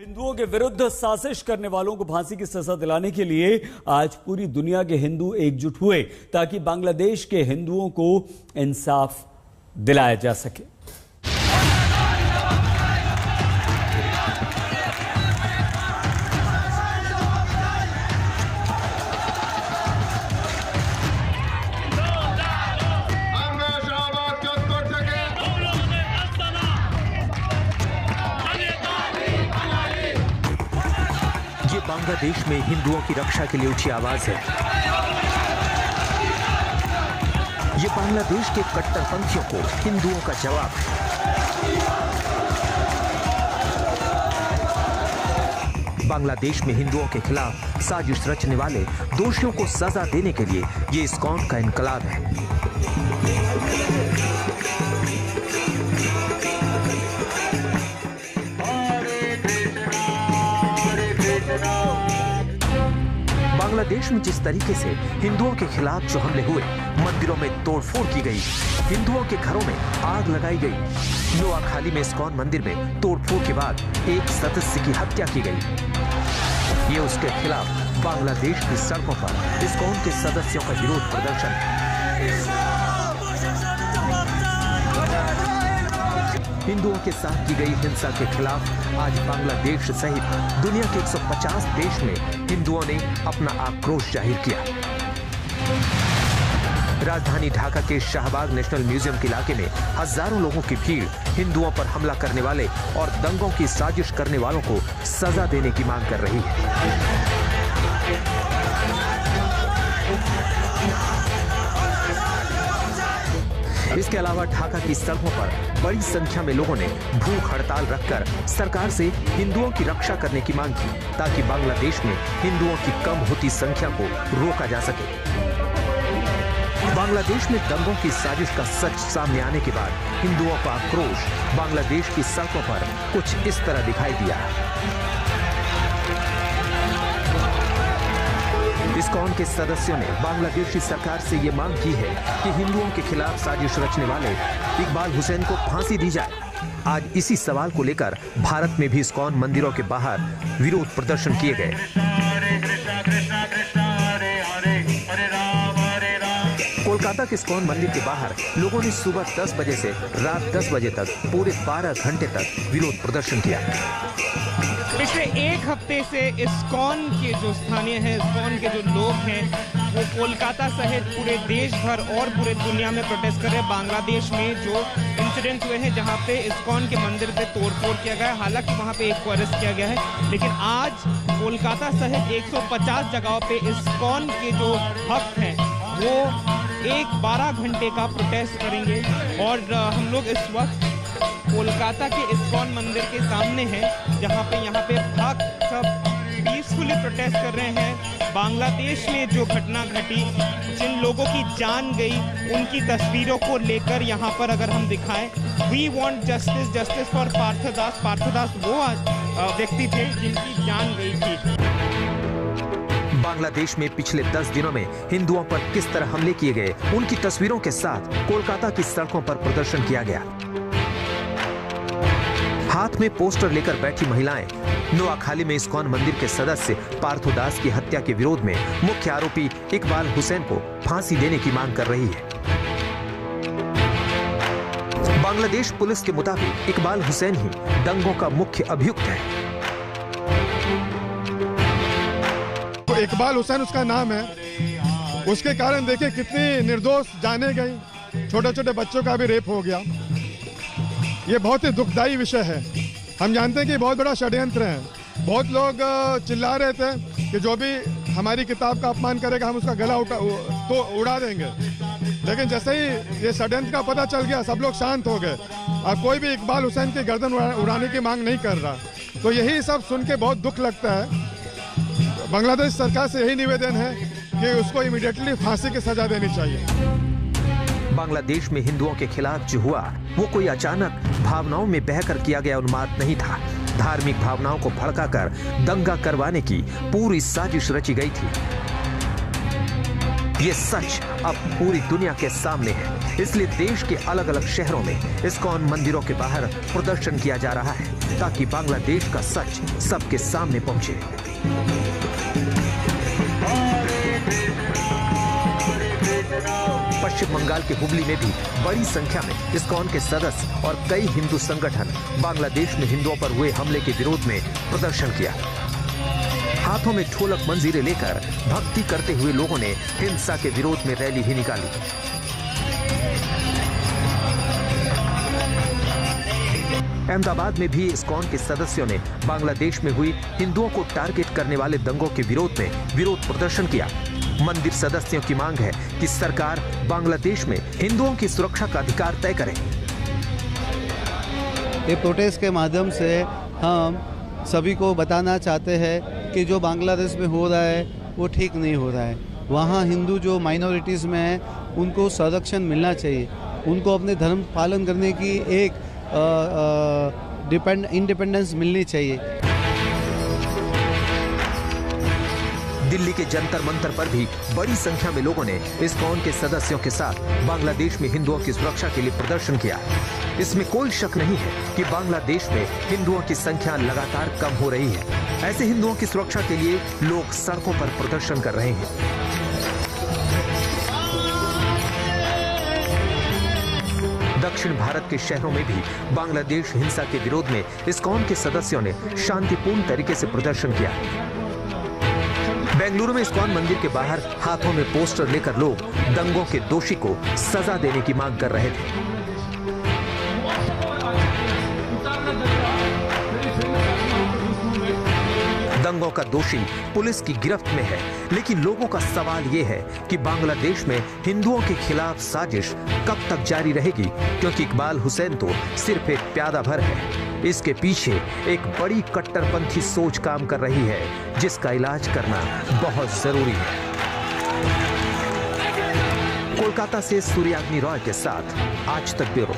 हिंदुओं के विरुद्ध साजिश करने वालों को फांसी की सजा दिलाने के लिए आज पूरी दुनिया के हिंदू एकजुट हुए ताकि बांग्लादेश के हिंदुओं को इंसाफ दिलाया जा सके। बांग्लादेश में हिंदुओं की रक्षा के लिए उठी आवाज है। ये बांग्लादेश के कट्टरपंथियों को हिंदुओं का जवाब है। बांग्लादेश में हिंदुओं के खिलाफ साजिश रचने वाले दोषियों को सजा देने के लिए ये इस्कॉन का इनकलाब है। बांग्लादेश में जिस तरीके से हिंदुओं के खिलाफ जो हमले हुए, मंदिरों में तोड़फोड़ की गई, हिंदुओं के घरों में आग लगाई गई, नोआखाली में इस्कॉन मंदिर में तोड़फोड़ के बाद एक सदस्य की हत्या की गई। ये उसके खिलाफ बांग्लादेश की सड़कों पर इस्कॉन के सदस्यों का विरोध प्रदर्शन है। हिंदुओं के साथ की गई हिंसा के खिलाफ आज बांग्लादेश सहित दुनिया के 150 देश में हिंदुओं ने अपना आक्रोश जाहिर किया। राजधानी ढाका के शाहबाग नेशनल म्यूजियम के इलाके में हजारों लोगों की भीड़ हिंदुओं पर हमला करने वाले और दंगों की साजिश करने वालों को सजा देने की मांग कर रही है। इसके अलावा ढाका की सड़कों पर बड़ी संख्या में लोगों ने भूख हड़ताल रखकर सरकार से हिंदुओं की रक्षा करने की मांग की ताकि बांग्लादेश में हिंदुओं की कम होती संख्या को रोका जा सके। बांग्लादेश में दंगों की साजिश का सच सामने आने के बाद हिंदुओं का आक्रोश बांग्लादेश की सड़कों पर कुछ इस तरह दिखाई दिया। इस्कॉन के सदस्यों ने बांग्लादेशी सरकार से ये मांग की है कि हिंदुओं के खिलाफ साजिश रचने वाले इकबाल हुसैन को फांसी दी जाए। आज इसी सवाल को लेकर भारत में भी इस्कॉन मंदिरों के बाहर विरोध प्रदर्शन किए गए। कोलकाता के इस्कॉन मंदिर के बाहर लोगों ने सुबह 10 बजे से रात 10 बजे तक पूरे 12 घंटे तक विरोध प्रदर्शन किया। पिछले एक हफ्ते से इस्कॉन के जो स्थानीय हैं, इस्कॉन के जो लोग हैं, वो कोलकाता सहित पूरे देश भर और पूरे दुनिया में प्रोटेस्ट कर रहे हैं। बांग्लादेश में जो इंसिडेंट हुए हैं जहां पे इस्कॉन के मंदिर पे तोड़फोड़ किया गया है, हालांकि वहां पे एक को अरेस्ट किया गया है, लेकिन आज कोलकाता सहित 150 जगहों पे इस्कॉन के जो भक्त हैं वो 12 घंटे का प्रोटेस्ट करेंगे। और हम लोग इस वक्त कोलकाता के इस्कॉन मंदिर के सामने हैं जहां पे यहाँ पे भक्त सब पीसफुली प्रोटेस्ट कर रहे हैं। बांग्लादेश में जो घटना घटी, जिन लोगों की जान गई, उनकी तस्वीरों को लेकर यहाँ पर अगर हम दिखाएं, we want justice, justice for Parthdas. Parthdas वो व्यक्ति थे जिनकी जान गई थी। बांग्लादेश में पिछले 10 दिनों में हिंदुओं पर किस तरह हमले किए गए, उनकी तस्वीरों के साथ कोलकाता की सड़कों पर प्रदर्शन किया गया। हाथ में पोस्टर लेकर बैठी महिलाएं नोआखाली में इस्कॉन मंदिर के सदस्य पार्थदास की हत्या के विरोध में मुख्य आरोपी इकबाल हुसैन को फांसी देने की मांग कर रही है। बांग्लादेश पुलिस के मुताबिक इकबाल हुसैन ही दंगों का मुख्य अभियुक्त है। तो इकबाल हुसैन उसका नाम है, उसके कारण देखिए कितनी निर्दोष जाने गई, छोटे छोटे बच्चों का भी रेप हो गया। ये बहुत ही दुखदायी विषय है। हम जानते हैं कि बहुत बड़ा षड्यंत्र है। बहुत लोग चिल्ला रहे थे कि जो भी हमारी किताब का अपमान करेगा हम उसका गला उड़ा देंगे, लेकिन जैसे ही ये षड्यंत्र का पता चल गया सब लोग शांत हो गए। अब कोई भी इकबाल हुसैन की गर्दन उड़ाने की मांग नहीं कर रहा। तो यही सब सुन के बहुत दुख लगता है। बांग्लादेश सरकार से यही निवेदन है कि उसको इमीडिएटली फांसी की सजा देनी चाहिए। बांग्लादेश में हिंदुओं के खिलाफ जो हुआ वो कोई अचानक भावनाओं में बहकर किया गया उन्माद नहीं था। धार्मिक भावनाओं को भड़काकर दंगा करवाने की पूरी साजिश रची गई थी। ये सच अब पूरी दुनिया के सामने है, इसलिए देश के अलग अलग शहरों में इस्कॉन मंदिरों के बाहर प्रदर्शन किया जा रहा है ताकि बांग्लादेश का सच सबके सामने पहुंचे। पश्चिम बंगाल के हुबली में भी बड़ी संख्या में इस्कॉन के सदस्य और कई हिंदू संगठन बांग्लादेश में हिंदुओं पर हुए हमले के विरोध में प्रदर्शन किया। हाथों में ढोलक मंजीरे लेकर भक्ति करते हुए लोगों ने हिंसा के विरोध में रैली भी निकाली। अहमदाबाद में भी इस्कॉन के सदस्यों ने बांग्लादेश में हुई हिंदुओं को टारगेट करने वाले दंगों के विरोध में विरोध प्रदर्शन किया। मंदिर सदस्यों की मांग है कि सरकार बांग्लादेश में हिंदुओं की सुरक्षा का अधिकार तय करे। ये प्रोटेस्ट के माध्यम से हम सभी को बताना चाहते हैं कि जो बांग्लादेश में हो रहा है वो ठीक नहीं हो रहा है। वहाँ हिंदू जो माइनॉरिटीज़ में हैं उनको संरक्षण मिलना चाहिए, उनको अपने धर्म पालन करने की एक इंडिपेंडेंस मिलनी चाहिए। दिल्ली के जंतर मंतर पर भी बड़ी संख्या में लोगों ने इस्कॉन के सदस्यों के साथ बांग्लादेश में हिंदुओं की सुरक्षा के लिए प्रदर्शन किया। इसमें कोई शक नहीं है कि बांग्लादेश में हिंदुओं की संख्या लगातार कम हो रही है। ऐसे हिंदुओं की सुरक्षा के लिए लोग सड़कों पर प्रदर्शन कर रहे हैं। दक्षिण भारत के शहरों में भी बांग्लादेश हिंसा के विरोध में इस्कॉन के सदस्यों ने शांतिपूर्ण तरीके से प्रदर्शन किया। बेंगलुरु में इस्कॉन मंदिर के बाहर हाथों में पोस्टर लेकर लोग दंगों के दोषी को सजा देने की मांग कर रहे थे। दंगों का दोषी पुलिस की गिरफ्त में है, लेकिन लोगों का सवाल यह है कि बांग्लादेश में हिंदुओं के खिलाफ साजिश कब तक जारी रहेगी, क्योंकि इकबाल हुसैन तो सिर्फ एक प्यादा भर है। इसके पीछे एक बड़ी कट्टरपंथी सोच काम कर रही है, जिसका इलाज करना बहुत जरूरी है। कोलकाता से सूर्याग्नि रॉय के साथ आज तक ब्यूरो।